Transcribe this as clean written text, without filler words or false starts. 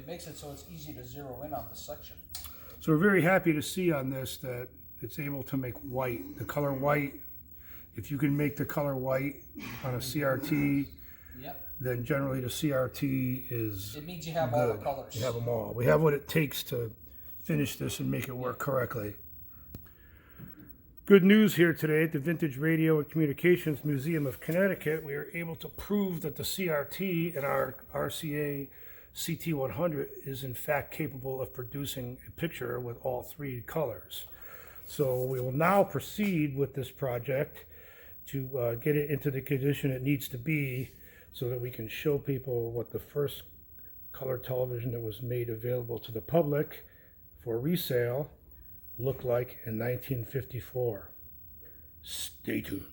it makes it so it's easy to zero in on the section. So we're very happy to see on this that it's able to make white, the color white. If you can make the color white on a CRT, Yep. then generally the CRT is It means you have good. all the colors. You have them all. We have what it takes to finish this and make it work correctly. Good news here today at the Vintage Radio and Communications Museum of Connecticut. We are able to prove that the CRT in our RCA CT100 is in fact capable of producing a picture with all three colors. So we will now proceed with this project to get it into the condition it needs to be so that we can show people what the first color television that was made available to the public for resale looked like in 1954. Stay tuned.